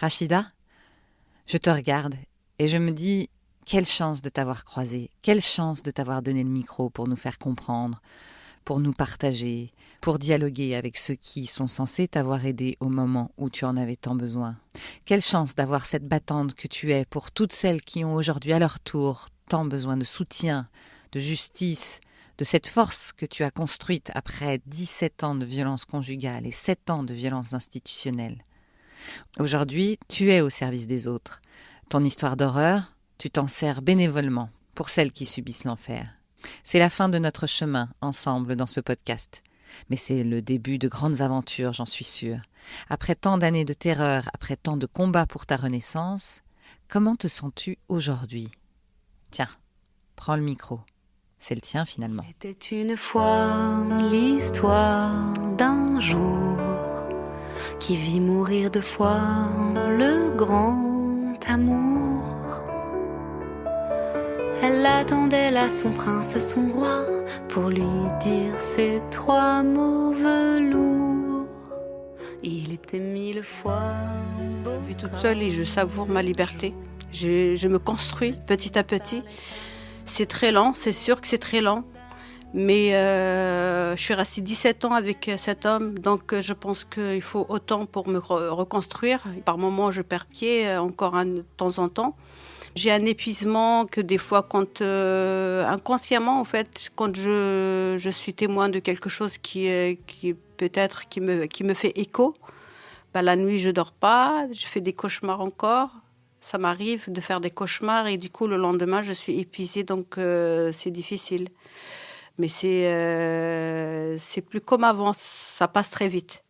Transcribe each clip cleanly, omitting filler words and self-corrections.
Rachida, je te regarde et je me dis, quelle chance de t'avoir croisée, quelle chance de t'avoir donné le micro pour nous faire comprendre, pour nous partager, pour dialoguer avec ceux qui sont censés t'avoir aidé au moment où tu en avais tant besoin. Quelle chance d'avoir cette battante que tu es pour toutes celles qui ont aujourd'hui à leur tour tant besoin de soutien, de justice, de cette force que tu as construite après 17 ans de violence conjugale et 7 ans de violence institutionnelle. Aujourd'hui, tu es au service des autres. Ton histoire d'horreur, tu t'en sers bénévolement pour celles qui subissent l'enfer. C'est la fin de notre chemin ensemble dans ce podcast. Mais c'est le début de grandes aventures, j'en suis sûre. Après tant d'années de terreur, après tant de combats pour ta renaissance, comment te sens-tu aujourd'hui ? Tiens, prends le micro. C'est le tien finalement. C'était une fois l'histoire d'un jour qui vit mourir 2 fois le grand amour. Elle attendait là son prince, son roi, pour lui dire ces 3 mots velours. Il était 1000 fois beau. Je vis toute seule et je savoure ma liberté. Je me construis petit à petit. C'est très lent, c'est sûr que c'est très lent. Mais je suis restée 17 ans avec cet homme, donc je pense qu'il faut autant pour me reconstruire. Par moments, je perds pied, encore de temps en temps. J'ai un épuisement que des fois, quand inconsciemment, en fait, quand je suis témoin de quelque chose qui peut-être qui me fait écho, la nuit, je dors pas, je fais des cauchemars encore. Ça m'arrive de faire des cauchemars et du coup, le lendemain, je suis épuisée, donc c'est difficile. Mais c'est plus comme avant, ça passe très vite.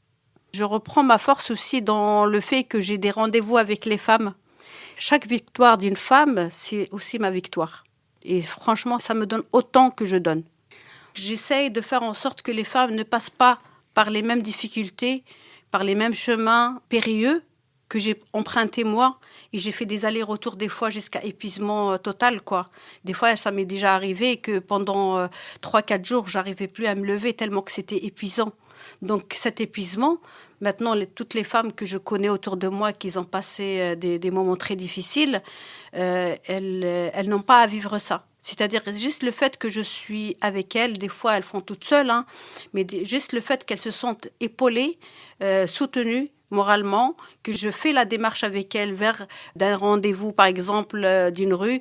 Je reprends ma force aussi dans le fait que j'ai des rendez-vous avec les femmes. Chaque victoire d'une femme, c'est aussi ma victoire. Et franchement, ça me donne autant que je donne. J'essaye de faire en sorte que les femmes ne passent pas par les mêmes difficultés, par les mêmes chemins périlleux que j'ai emprunté moi. Et j'ai fait des allers-retours des fois jusqu'à épuisement total, quoi. Des fois, ça m'est déjà arrivé que pendant 3-4 jours, j'arrivais plus à me lever tellement que c'était épuisant. Donc cet épuisement, maintenant, toutes les femmes que je connais autour de moi qui ont passé des moments très difficiles, elles n'ont pas à vivre ça. C'est-à-dire juste le fait que je suis avec elles, des fois elles font toutes seules, mais juste le fait qu'elles se sentent épaulées, soutenues, moralement, que je fais la démarche avec elle vers d'un rendez-vous, par exemple, d'une rue,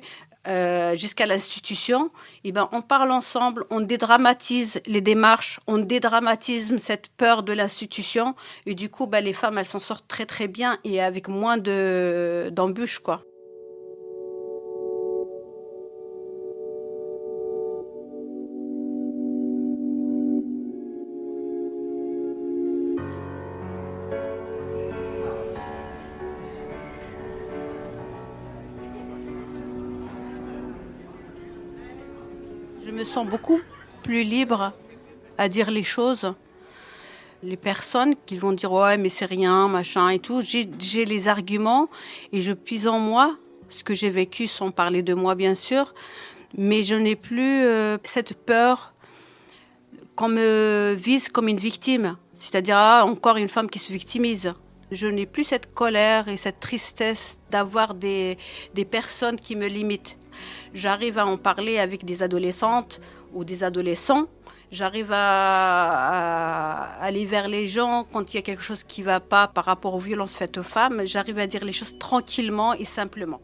jusqu'à l'institution, et on parle ensemble, on dédramatise les démarches, on dédramatise cette peur de l'institution, et du coup, les femmes, elles s'en sortent très très bien et avec moins d'embûches, quoi. Je me sens beaucoup plus libre à dire les choses. Les personnes qui vont dire « ouais, mais c'est rien, machin et tout », j'ai les arguments et je puise en moi ce que j'ai vécu sans parler de moi, bien sûr. Mais je n'ai plus cette peur qu'on me vise comme une victime. C'est-à-dire, encore une femme qui se victimise. Je n'ai plus cette colère et cette tristesse d'avoir des personnes qui me limitent. J'arrive à en parler avec des adolescentes ou des adolescents. J'arrive à aller vers les gens quand il y a quelque chose qui ne va pas par rapport aux violences faites aux femmes. J'arrive à dire les choses tranquillement et simplement.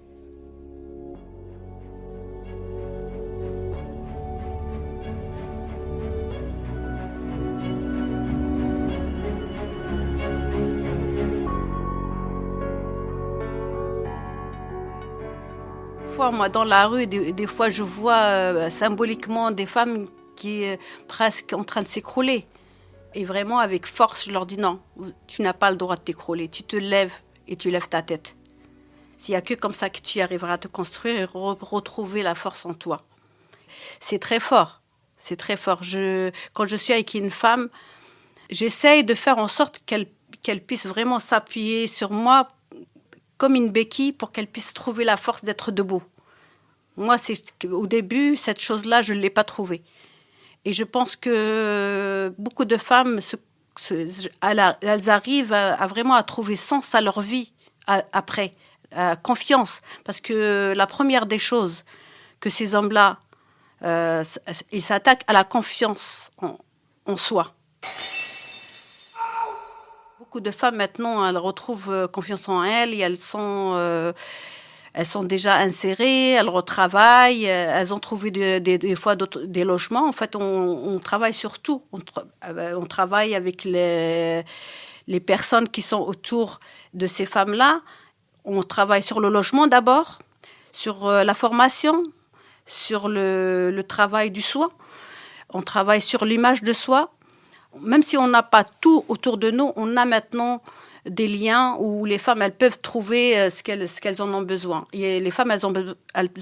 Moi, dans la rue, des fois, je vois symboliquement des femmes qui sont presque en train de s'écrouler. Et vraiment, avec force, je leur dis non, tu n'as pas le droit de t'écrouler. Tu te lèves et tu lèves ta tête. S'il n'y a que comme ça que tu arriveras à te construire et retrouver la force en toi. C'est très fort. C'est très fort. Quand je suis avec une femme, j'essaye de faire en sorte qu'elle puisse vraiment s'appuyer sur moi comme une béquille pour qu'elle puisse trouver la force d'être debout. Moi, au début, cette chose-là, je ne l'ai pas trouvée. Et je pense que beaucoup de femmes, elles arrivent vraiment à trouver sens à leur vie après. Confiance. Parce que la première des choses que ces hommes-là, ils s'attaquent à la confiance en soi. Beaucoup de femmes maintenant, elles retrouvent confiance en elles et elles sont déjà insérées, elles retravaillent, elles ont trouvé des fois des logements. En fait, on travaille sur tout. On travaille avec les personnes qui sont autour de ces femmes-là. On travaille sur le logement d'abord, sur la formation, sur le travail du soi. On travaille sur l'image de soi. Même si on n'a pas tout autour de nous, on a maintenant des liens où les femmes, elles peuvent trouver ce qu'elles en ont besoin. Et les femmes, elles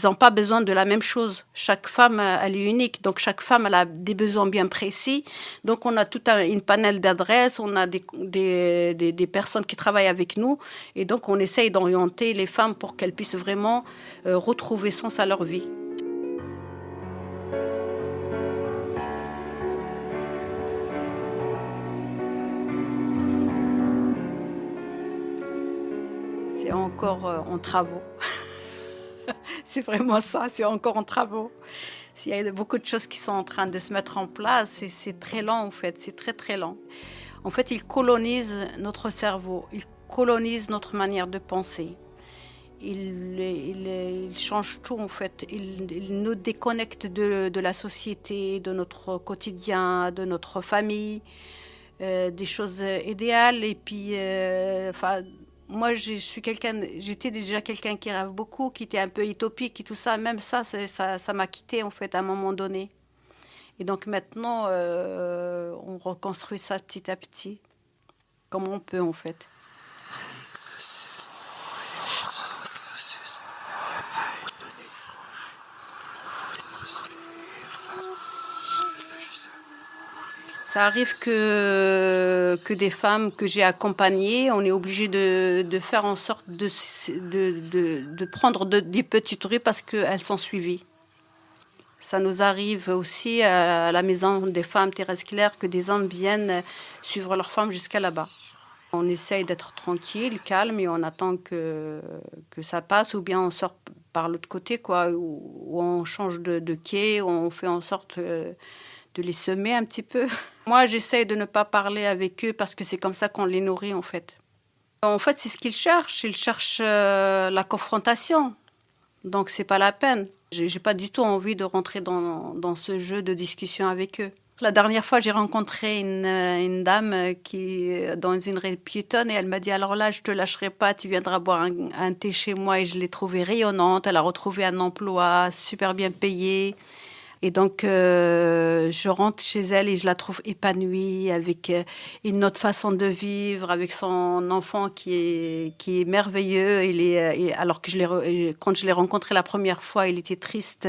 n'ont pas besoin de la même chose. Chaque femme, elle est unique. Donc, chaque femme, elle a des besoins bien précis. Donc, on a tout une panel d'adresses. On a des personnes qui travaillent avec nous. Et donc, on essaye d'orienter les femmes pour qu'elles puissent vraiment retrouver sens à leur vie. C'est encore en travaux. C'est vraiment ça, c'est encore en travaux. Il y a beaucoup de choses qui sont en train de se mettre en place et c'est très lent en fait, c'est très très lent. En fait, ils colonisent notre cerveau, ils colonisent notre manière de penser. Ils changent tout en fait, ils nous déconnectent de la société, de notre quotidien, de notre famille, des choses idéales et puis... moi, j'étais déjà quelqu'un qui rêve beaucoup, qui était un peu utopique et tout ça. Même ça m'a quitté en fait à un moment donné. Et donc maintenant, on reconstruit ça petit à petit, comme on peut en fait. Ça arrive que des femmes que j'ai accompagnées, on est obligé de faire en sorte de prendre des petites rues parce qu'elles sont suivies. Ça nous arrive aussi à la maison des femmes Thérèse Claire que des hommes viennent suivre leurs femmes jusqu'à là-bas. On essaye d'être tranquille, calme et on attend que ça passe ou bien on sort par l'autre côté, quoi, ou on change de quai, ou on fait en sorte... de les semer un petit peu. Moi, j'essaye de ne pas parler avec eux parce que c'est comme ça qu'on les nourrit, en fait. En fait, c'est ce qu'ils cherchent. Ils cherchent la confrontation. Donc, c'est pas la peine. J'ai pas du tout envie de rentrer dans ce jeu de discussion avec eux. La dernière fois, j'ai rencontré une dame qui est dans une rue piétonne et elle m'a dit « Alors là, je te lâcherai pas, tu viendras boire un thé chez moi. » Et je l'ai trouvée rayonnante. Elle a retrouvé un emploi super bien payé. Et donc, je rentre chez elle et je la trouve épanouie, avec une autre façon de vivre, avec son enfant qui est merveilleux. Alors que quand je l'ai rencontré la première fois, il était triste.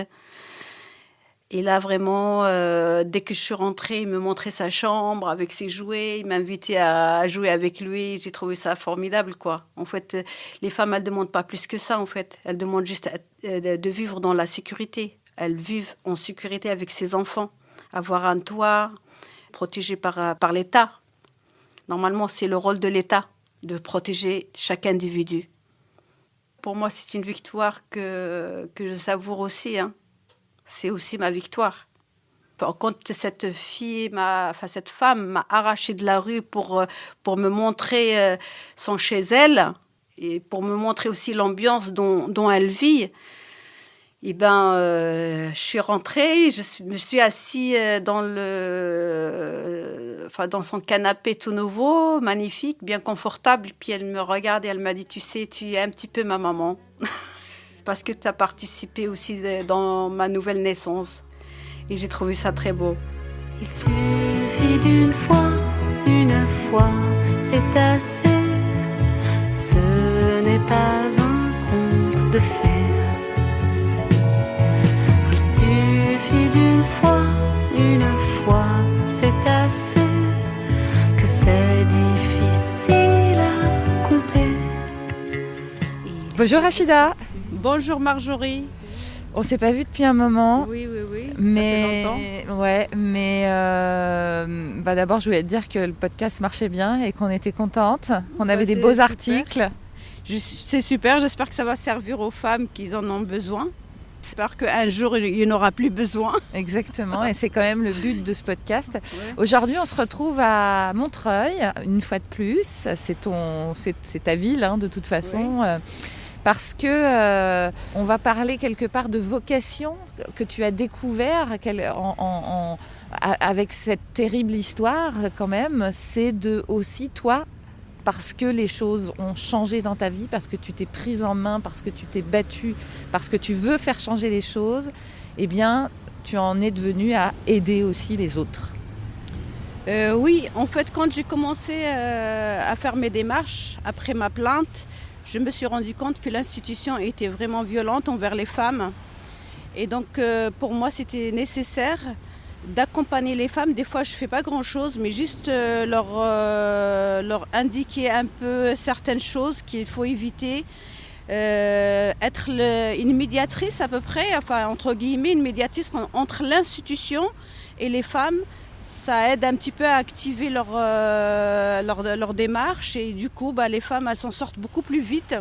Et là, vraiment, dès que je suis rentrée, il me montrait sa chambre avec ses jouets. Il m'invitait à jouer avec lui. J'ai trouvé ça formidable, quoi. En fait, les femmes, elles ne demandent pas plus que ça, en fait. Elles demandent juste de vivre dans la sécurité. Elles vivent en sécurité avec ses enfants, avoir un toit protégé par l'État. Normalement, c'est le rôle de l'État de protéger chaque individu. Pour moi, c'est une victoire que je savoure aussi. Hein. C'est aussi ma victoire. Quand cette femme m'a arrachée de la rue pour me montrer son chez elle et pour me montrer aussi l'ambiance dont elle vit, et je suis rentrée, me suis assise dans son canapé tout nouveau, magnifique, bien confortable. Puis elle me regarde et elle m'a dit « Tu sais, tu es un petit peu ma maman. » Parce que tu as participé aussi dans ma nouvelle naissance. Et j'ai trouvé ça très beau. Il suffit d'une fois, c'est assez. Ce n'est pas un conte de fées. Une fois, c'est assez, que c'est difficile à compter. Bonjour Rachida. Bonjour Marjorie. On s'est pas vu depuis un moment. Oui. Mais ça fait longtemps. ouais, mais d'abord je voulais te dire que le podcast marchait bien et qu'on était contente, qu'on avait des beaux articles. C'est super, j'espère que ça va servir aux femmes qui en ont besoin. J'espère qu'un jour, il n'y en aura plus besoin. Exactement, et c'est quand même le but de ce podcast. Ouais. Aujourd'hui, on se retrouve à Montreuil, une fois de plus. C'est ta ville, hein, de toute façon. Oui. Parce que on va parler quelque part de vocation que tu as découvert avec cette terrible histoire quand même. C'est de aussi toi, parce que les choses ont changé dans ta vie, parce que tu t'es prise en main, parce que tu t'es battue, parce que tu veux faire changer les choses, eh bien, tu en es devenue à aider aussi les autres. Oui, en fait, quand j'ai commencé à faire mes démarches après ma plainte, je me suis rendu compte que l'institution était vraiment violente envers les femmes. Et donc, pour moi, c'était nécessaire d'accompagner les femmes. Des fois, je ne fais pas grand-chose, mais juste leur indiquer un peu certaines choses qu'il faut éviter. Être une médiatrice à peu près, enfin, entre guillemets, une médiatrice entre l'institution et les femmes. Ça aide un petit peu à activer leur démarche et du coup, les femmes, elles s'en sortent beaucoup plus vite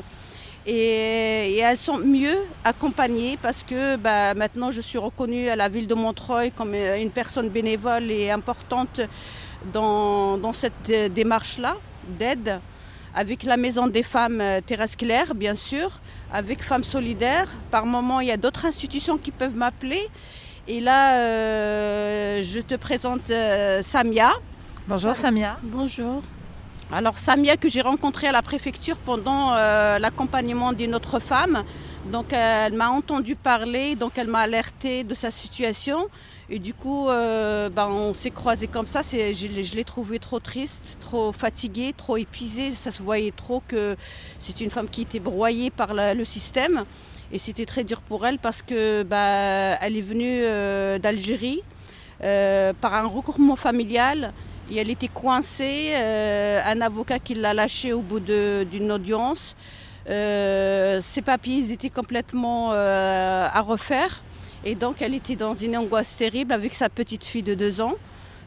et elles sont mieux accompagnées parce que maintenant, je suis reconnue à la ville de Montreuil comme une personne bénévole et importante dans cette démarche-là d'aide, avec la Maison des femmes Thérèse Claire, bien sûr, avec Femmes Solidaires. Par moment, il y a d'autres institutions qui peuvent m'appeler. Et là, je te présente Samia. Bonjour Samia. Bonjour. Alors Samia que j'ai rencontrée à la préfecture pendant l'accompagnement d'une autre femme. Donc elle m'a entendu parler, donc elle m'a alertée de sa situation. Et du coup, on s'est croisés comme ça. Je l'ai trouvée trop triste, trop fatiguée, trop épuisée. Ça se voyait trop que c'est une femme qui était broyée par le système. Et c'était très dur pour elle parce que elle est venue d'Algérie par un regroupement familial et elle était coincée. Un avocat qui l'a lâchée au bout d'une audience. Ses papiers ils étaient complètement à refaire et donc elle était dans une angoisse terrible avec sa petite fille de 2 ans.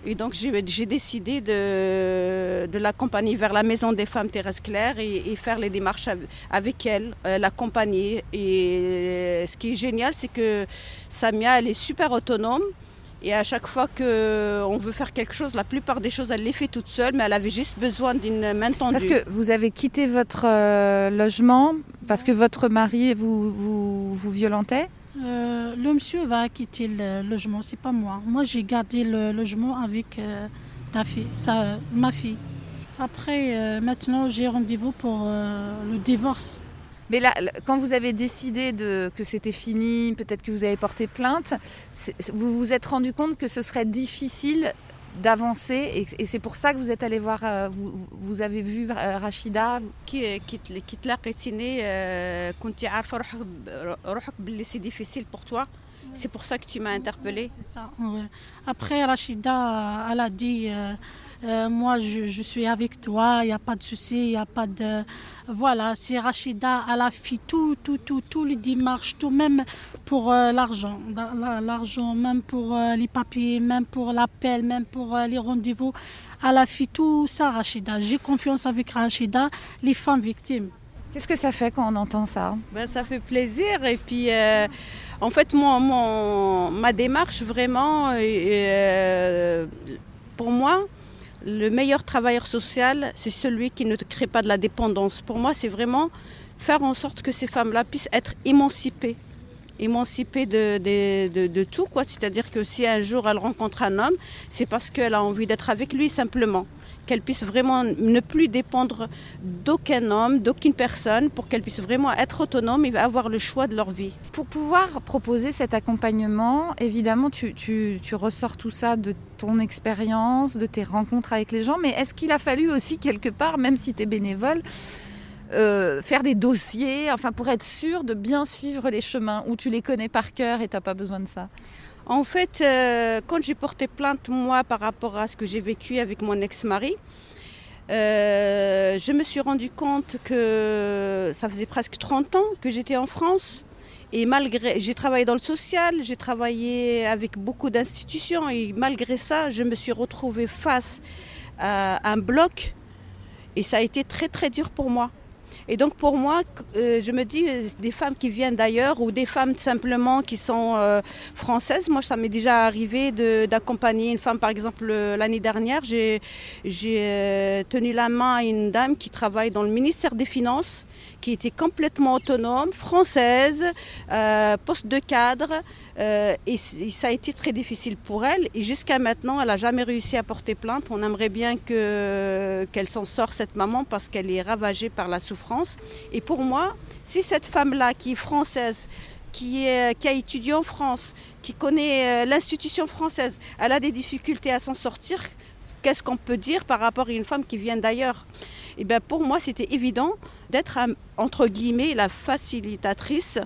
Et donc j'ai décidé de l'accompagner vers la Maison des femmes Thérèse Claire et faire les démarches avec elle, l'accompagner. Et ce qui est génial, c'est que Samia, elle est super autonome. Et à chaque fois qu'on veut faire quelque chose, la plupart des choses, elle les fait toute seule, mais elle avait juste besoin d'une main tendue. Parce que vous avez quitté votre logement parce que votre mari vous violentait ? Le monsieur va quitter le logement, c'est pas moi. Moi, j'ai gardé le logement avec ma fille. Après, maintenant, j'ai rendez-vous pour le divorce. Mais là, quand vous avez décidé que c'était fini, peut-être que vous avez porté plainte, vous vous êtes rendu compte que ce serait difficile d'avancer et c'est pour ça que vous êtes allé voir, vous avez vu Rachida. كي تلاقيتيني كنتي عارفة روحك باللي c'est difficile pour toi. C'est pour ça que tu m'as interpellée. C'est ça, ouais. Après, Rachida, elle a dit moi, je suis avec toi, il n'y a pas de souci, il n'y a pas de... Voilà, c'est Rachida, elle a fait tout les démarches, tout, même pour l'argent, même pour les papiers, même pour l'appel, même pour les rendez-vous. Elle a fait tout ça, Rachida. J'ai confiance avec Rachida, les femmes victimes. Qu'est-ce que ça fait quand on entend ça ? Ça fait plaisir et puis en fait ma démarche vraiment pour moi le meilleur travailleur social c'est celui qui ne crée pas de la dépendance. Pour moi c'est vraiment faire en sorte que ces femmes-là puissent être émancipées de tout quoi. C'est-à-dire que si un jour elle rencontre un homme c'est parce qu'elle a envie d'être avec lui simplement. Qu'elles puissent vraiment ne plus dépendre d'aucun homme, d'aucune personne, pour qu'elles puissent vraiment être autonomes et avoir le choix de leur vie. Pour pouvoir proposer cet accompagnement, évidemment, tu ressors tout ça de ton expérience, de tes rencontres avec les gens, mais est-ce qu'il a fallu aussi quelque part, même si tu es bénévole, faire des dossiers, enfin pour être sûr de bien suivre les chemins, où tu les connais par cœur et tu n'as pas besoin de ça ? En fait, quand j'ai porté plainte, moi, par rapport à ce que j'ai vécu avec mon ex-mari, je me suis rendu compte que ça faisait presque 30 ans que j'étais en France. Et j'ai travaillé dans le social, j'ai travaillé avec beaucoup d'institutions. Et malgré ça, je me suis retrouvée face à un bloc. Et ça a été très, très dur pour moi. Et donc pour moi, je me dis, des femmes qui viennent d'ailleurs ou des femmes simplement qui sont françaises, moi ça m'est déjà arrivé d'accompagner une femme, par exemple l'année dernière, j'ai tenu la main à une dame qui travaille dans le ministère des Finances, qui était complètement autonome, française, poste de cadre, et ça a été très difficile pour elle. Et jusqu'à maintenant, elle n'a jamais réussi à porter plainte. On aimerait bien qu'elle s'en sorte, cette maman, parce qu'elle est ravagée par la souffrance. Et pour moi, si cette femme-là, qui est française, qui a étudié en France, qui connaît l'institution française, elle a des difficultés à s'en sortir, qu'est-ce qu'on peut dire par rapport à une femme qui vient d'ailleurs? Et bien pour moi, c'était évident d'être, entre guillemets, la facilitatrice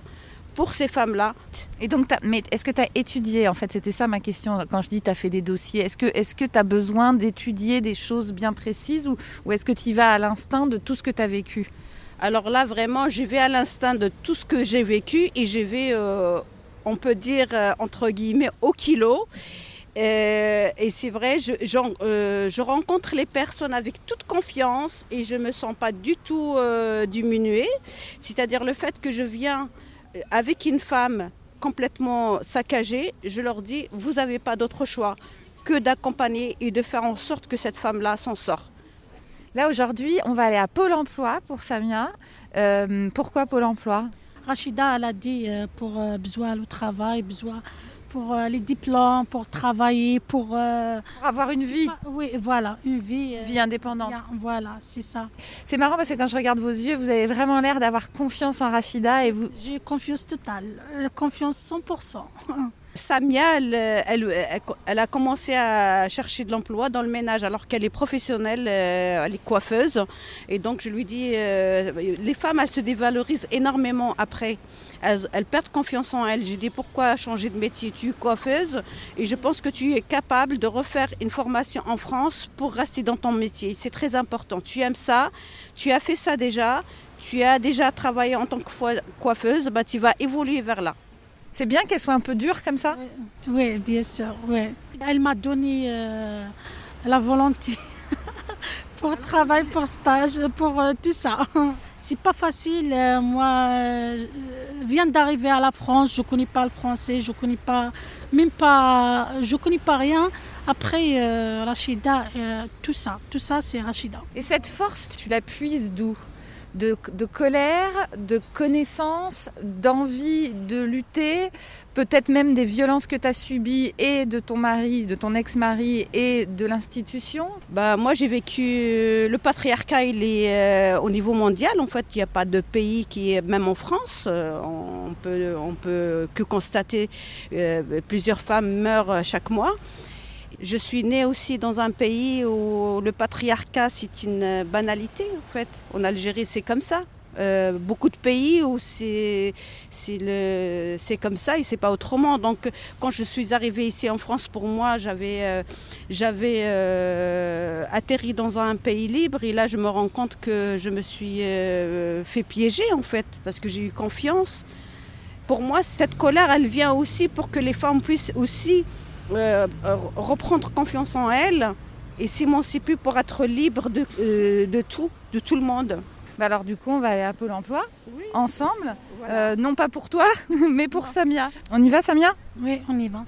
pour ces femmes-là. Et donc, mais est-ce que tu as étudié, en fait, c'était ça ma question, quand je dis tu as fait des dossiers, est-ce que tu as besoin d'étudier des choses bien précises ou est-ce que tu y vas à l'instinct de tout ce que tu as vécu? Alors là, vraiment, je vais à l'instinct de tout ce que j'ai vécu et je vais, on peut dire, entre guillemets, au kilo. Et c'est vrai, je rencontre les personnes avec toute confiance et je ne me sens pas du tout diminuée. C'est-à-dire le fait que je viens avec une femme complètement saccagée, je leur dis, vous n'avez pas d'autre choix que d'accompagner et de faire en sorte que cette femme-là s'en sort. Là, aujourd'hui, on va aller à Pôle emploi pour Samia. Pourquoi Pôle emploi? Rachida, elle a dit pour besoin du travail, besoin pour les diplômes, pour travailler, pour avoir une vie. Oui, voilà, une vie. Vie indépendante. Voilà, c'est ça. C'est marrant parce que quand je regarde vos yeux, vous avez vraiment l'air d'avoir confiance en Rachida. J'ai confiance totale, confiance 100%. Samia, elle a commencé à chercher de l'emploi dans le ménage alors qu'elle est professionnelle, elle est coiffeuse. Et donc je lui dis, les femmes, elles se dévalorisent énormément après. Elles perdent confiance en elles. J'ai dit, pourquoi changer de métier? Tu es coiffeuse et je pense que tu es capable de refaire une formation en France pour rester dans ton métier. C'est très important. Tu aimes ça, tu as fait ça déjà, tu as déjà travaillé en tant que coiffeuse, bah, tu vas évoluer vers là. C'est bien qu'elle soit un peu dure comme ça? Oui, bien sûr. Oui. Elle m'a donné la volonté pour travail, pour stage, pour tout ça. C'est pas facile. Moi, je viens d'arriver à la France, je connais pas le français, je connais pas rien. Après, Rachida, tout ça, c'est Rachida. Et cette force, tu la puises d'où? De colère, de connaissance, d'envie de lutter, peut-être même des violences que tu as subies et de ton mari, de ton ex-mari et de l'institution? Bah, moi j'ai vécu, le patriarcat il est au niveau mondial en fait, il n'y a pas de pays qui est, même en France, on peut que constater plusieurs femmes meurent chaque mois. Je suis née aussi dans un pays où le patriarcat, c'est une banalité, en fait. En Algérie, c'est comme ça. Beaucoup de pays où c'est comme ça et c'est pas autrement. Donc, quand je suis arrivée ici en France, pour moi, j'avais atterri dans un pays libre et là, je me rends compte que je me suis fait piéger, en fait, parce que j'ai eu confiance. Pour moi, cette colère, elle vient aussi pour que les femmes puissent aussi reprendre confiance en elles et s'émanciper pour être libre de tout le monde. Bah alors du coup on va aller à Pôle emploi ensemble, Voilà. non pas pour toi mais pour Samia. On y va Samia? Oui, on y va.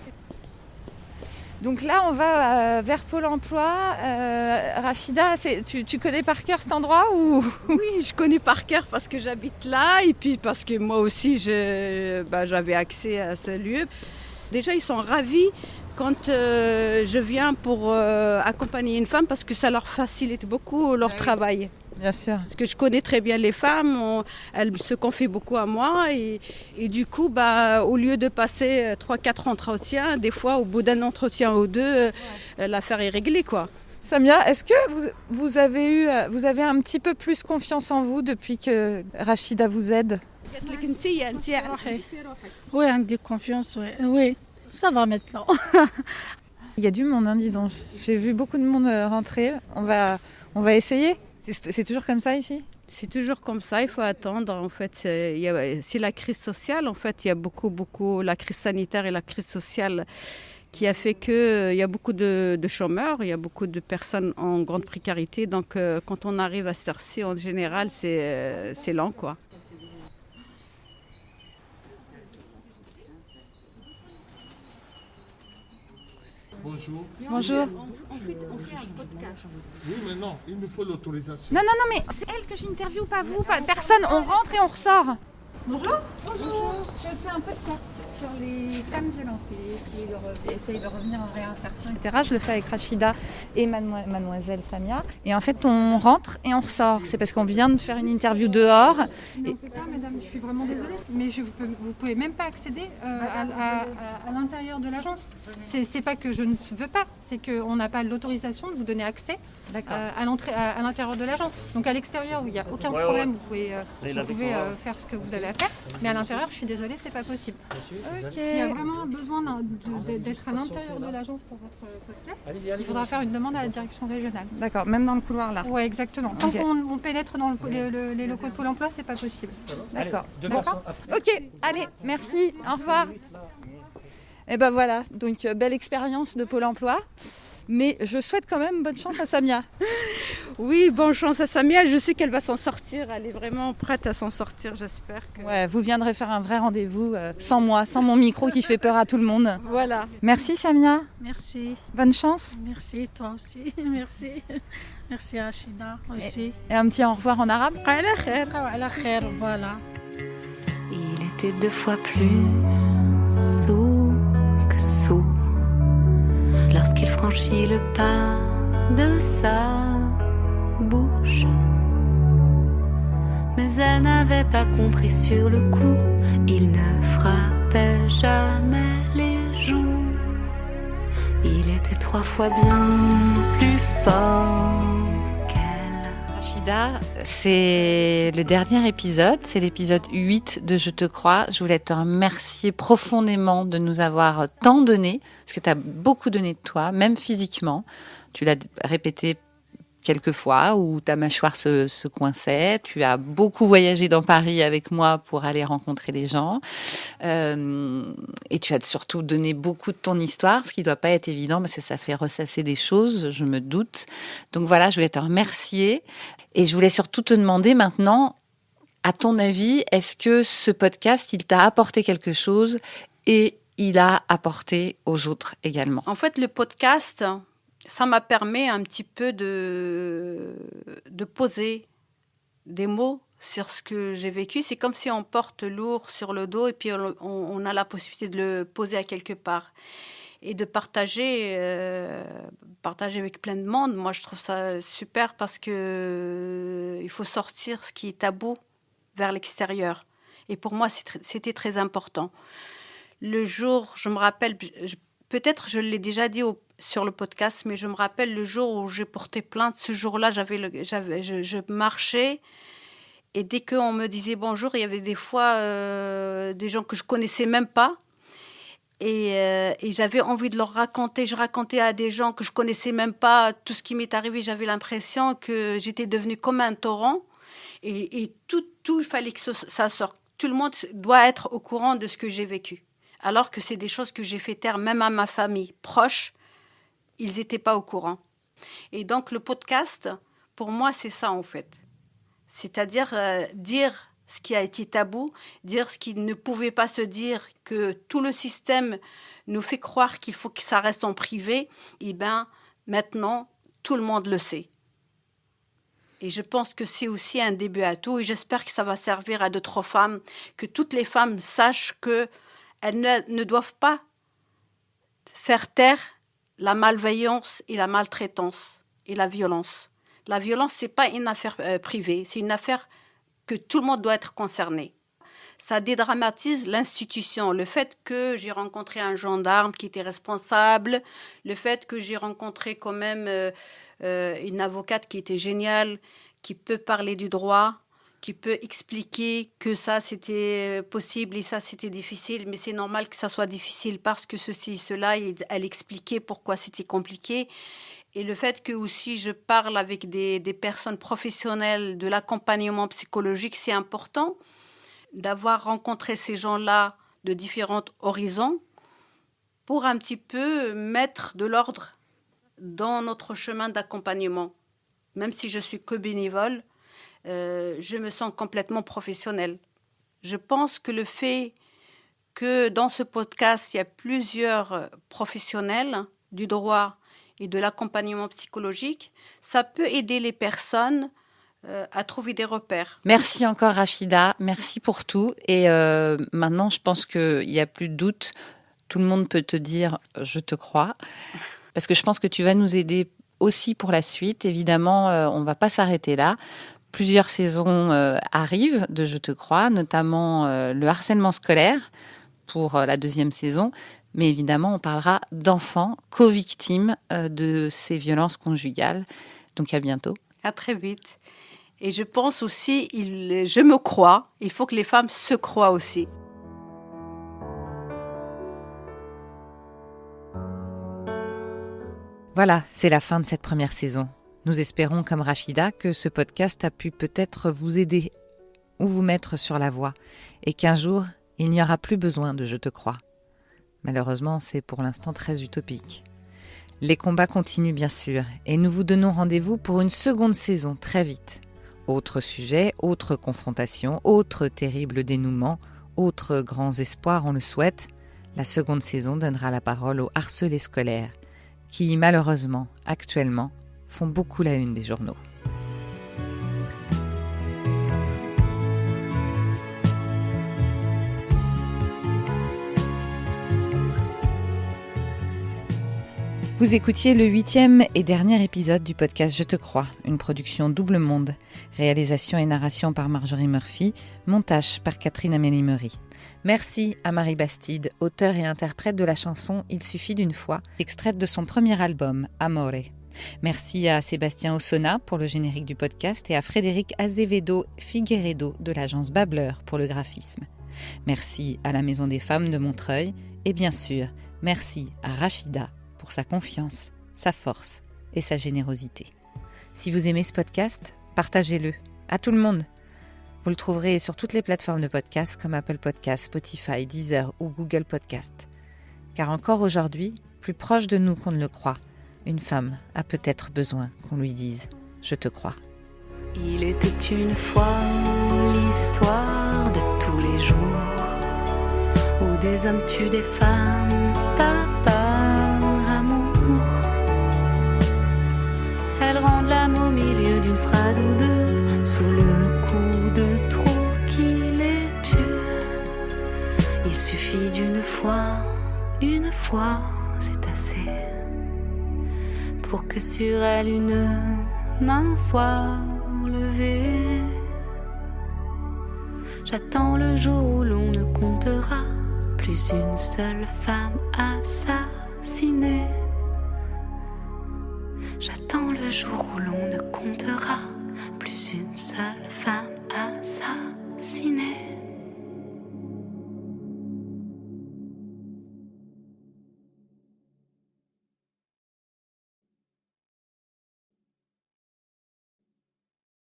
Donc là on va vers Pôle emploi. Rachida, tu connais par cœur cet endroit ou? Oui, je connais par cœur parce que j'habite là et puis parce que moi aussi j'avais accès à ce lieu. Déjà ils sont ravis quand je viens pour accompagner une femme parce que ça leur facilite beaucoup leur travail. Bien sûr. Parce que je connais très bien les femmes, elles se confient beaucoup à moi et du coup, au lieu de passer 3-4 entretiens, des fois au bout d'un entretien ou deux, l'affaire est réglée, quoi. Samia, est-ce que vous avez un petit peu plus confiance en vous depuis que Rachida vous aide? Oui, on dit confiance, oui. Ça va maintenant. Il y a du monde, dis donc. J'ai vu beaucoup de monde rentrer. On va essayer. C'est toujours comme ça ici? C'est toujours comme ça, il faut attendre. En fait, c'est la crise sociale. En fait, il y a beaucoup, la crise sanitaire et la crise sociale qui a fait qu'il y a beaucoup de chômeurs, il y a beaucoup de personnes en grande précarité. Donc quand on arrive à cette heure-ci, en général, c'est lent, quoi. Bonjour. Bonjour. On fait un podcast. Oui, mais non, il nous faut l'autorisation. Non, mais c'est elle que j'interviewe, pas vous, pas personne. On rentre et on ressort. Bonjour. Je fais un podcast sur les femmes violentées qui essayent de revenir en réinsertion, etc. Je le fais avec Rachida et mademoiselle Samia. Et en fait, on rentre et on ressort. C'est parce qu'on vient de faire une interview dehors. Non, on peut pas, madame, je suis vraiment désolée. Mais vous pouvez même pas accéder à l'intérieur de l'agence. C'est pas que je ne veux pas, c'est qu'on n'a pas l'autorisation de vous donner accès à l'intérieur de l'agence. Donc à l'extérieur, il n'y a aucun problème, vous pouvez faire ce que vous avez à faire. Mais à l'intérieur, je suis désolée, c'est pas possible. S'il y a vraiment besoin d'être à l'intérieur de l'agence pour votre podcast, il faudra faire une demande à la direction régionale. D'accord, même dans le couloir là. Oui, exactement. Tant qu'on pénètre dans les locaux de Pôle emploi, c'est pas possible. D'accord. Ok, allez, merci, au revoir. Et ben voilà, donc belle expérience de Pôle emploi. Mais je souhaite quand même bonne chance à Samia. Oui, bonne chance à Samia. Je sais qu'elle va s'en sortir. Elle est vraiment prête à s'en sortir, j'espère. Ouais, vous viendrez faire un vrai rendez-vous sans moi, sans mon micro qui fait peur à tout le monde. Voilà. Merci Samia. Merci. Bonne chance. Merci, toi aussi. Merci. Merci Rachida aussi. Et un petit au revoir en arabe. Voilà. Il était 2 fois plus sourd que sourd lorsqu'il franchit le pas de sa bouche. Mais elle n'avait pas compris sur le coup, il ne frappait jamais les joues. Il était 3 fois bien plus fort qu'elle. Rachida, c'est le dernier épisode, c'est l'épisode 8 de Je te crois. Je voulais te remercier profondément de nous avoir tant donné, parce que tu as beaucoup donné de toi, même physiquement. Tu l'as répété quelques fois où ta mâchoire se coinçait. Tu as beaucoup voyagé dans Paris avec moi pour aller rencontrer des gens. Et tu as surtout donné beaucoup de ton histoire, ce qui ne doit pas être évident parce que ça fait ressasser des choses, je me doute. Donc voilà, je voulais te remercier. Et je voulais surtout te demander maintenant, à ton avis, est-ce que ce podcast, il t'a apporté quelque chose et il a apporté aux autres également? En fait, le podcast, ça m'a permis un petit peu de poser des mots sur ce que j'ai vécu. C'est comme si on porte lourd sur le dos et puis on a la possibilité de le poser à quelque part. Et de partager avec plein de monde. Moi, je trouve ça super parce que il faut sortir ce qui est tabou vers l'extérieur. Et pour moi, c'était très important. Le jour, je me rappelle, peut-être je l'ai déjà dit sur le podcast, mais je me rappelle le jour où j'ai porté plainte. Ce jour-là, je marchais et dès qu'on me disait bonjour, il y avait des fois des gens que je connaissais même pas et j'avais envie de leur raconter. Je racontais à des gens que je connaissais même pas tout ce qui m'est arrivé. J'avais l'impression que j'étais devenue comme un torrent et tout, il fallait que ça sorte. Tout le monde doit être au courant de ce que j'ai vécu. Alors que c'est des choses que j'ai fait taire même à ma famille proche. Ils n'étaient pas au courant. Et donc, le podcast, pour moi, c'est ça, en fait. C'est-à-dire dire ce qui a été tabou, dire ce qui ne pouvait pas se dire, que tout le système nous fait croire qu'il faut que ça reste en privé. Et bien, maintenant, tout le monde le sait. Et je pense que c'est aussi un début à tout. Et j'espère que ça va servir à d'autres femmes, que toutes les femmes sachent qu'elles ne doivent pas faire taire la malveillance et la maltraitance et la violence. La violence, ce n'est pas une affaire privée, c'est une affaire que tout le monde doit être concerné. Ça dédramatise l'institution. Le fait que j'ai rencontré un gendarme qui était responsable, le fait que j'ai rencontré quand même une avocate qui était géniale, qui peut parler du droit, qui peut expliquer que ça c'était possible et ça c'était difficile, mais c'est normal que ça soit difficile parce que ceci, cela, et elle expliquait pourquoi c'était compliqué. Et le fait que aussi je parle avec des personnes professionnelles de l'accompagnement psychologique, c'est important d'avoir rencontré ces gens-là de différents horizons pour un petit peu mettre de l'ordre dans notre chemin d'accompagnement. Même si je suis que bénévole, je me sens complètement professionnelle. Je pense que le fait que dans ce podcast, il y a plusieurs professionnels du droit et de l'accompagnement psychologique, ça peut aider les personnes à trouver des repères. Merci encore Rachida, merci pour tout. Et maintenant, je pense qu'il n'y a plus de doute. Tout le monde peut te dire « je te crois ». Parce que je pense que tu vas nous aider aussi pour la suite. Évidemment, on ne va pas s'arrêter là. Plusieurs saisons arrivent de « Je te crois », notamment le harcèlement scolaire pour la 2e saison. Mais évidemment, on parlera d'enfants co-victimes de ces violences conjugales. Donc à bientôt. À très vite. Et je pense aussi, je me crois, il faut que les femmes se croient aussi. Voilà, c'est la fin de cette première saison. Nous espérons, comme Rachida, que ce podcast a pu peut-être vous aider ou vous mettre sur la voie et qu'un jour, il n'y aura plus besoin de « Je te crois ». Malheureusement, c'est pour l'instant très utopique. Les combats continuent bien sûr et nous vous donnons rendez-vous pour une seconde saison très vite. Autre sujet, autre confrontation, autre terrible dénouement, autres grands espoirs, on le souhaite. La seconde saison donnera la parole aux harcelés scolaires qui, malheureusement, actuellement, font beaucoup la une des journaux. Vous écoutiez le 8e et dernier épisode du podcast Je te crois, une production Double Monde, réalisation et narration par Marjorie Murphy, montage par Catherine Amélie-Meury. Merci à Marie Bastide, auteure et interprète de la chanson Il suffit d'une fois, extraite de son premier album, Amore. Merci à Sébastien Ossona pour le générique du podcast et à Frédéric Azevedo Figueiredo de l'agence Babbler pour le graphisme. Merci à la Maison des Femmes de Montreuil et bien sûr, merci à Rachida pour sa confiance, sa force et sa générosité. Si vous aimez ce podcast, partagez-le à tout le monde. Vous le trouverez sur toutes les plateformes de podcast comme Apple Podcasts, Spotify, Deezer ou Google Podcasts. Car encore aujourd'hui, plus proche de nous qu'on ne le croit, une femme a peut-être besoin qu'on lui dise « Je te crois ». Il était une fois l'histoire de tous les jours où des hommes tuent des femmes par amour. Elles rendent l'âme au milieu d'une phrase ou deux sous le coup de trop qui les tue. Il suffit d'une fois, une fois, c'est assez pour que sur elle une main soit levée. J'attends le jour où l'on ne comptera plus une seule femme assassinée. J'attends le jour où l'on ne comptera plus une seule femme assassinée.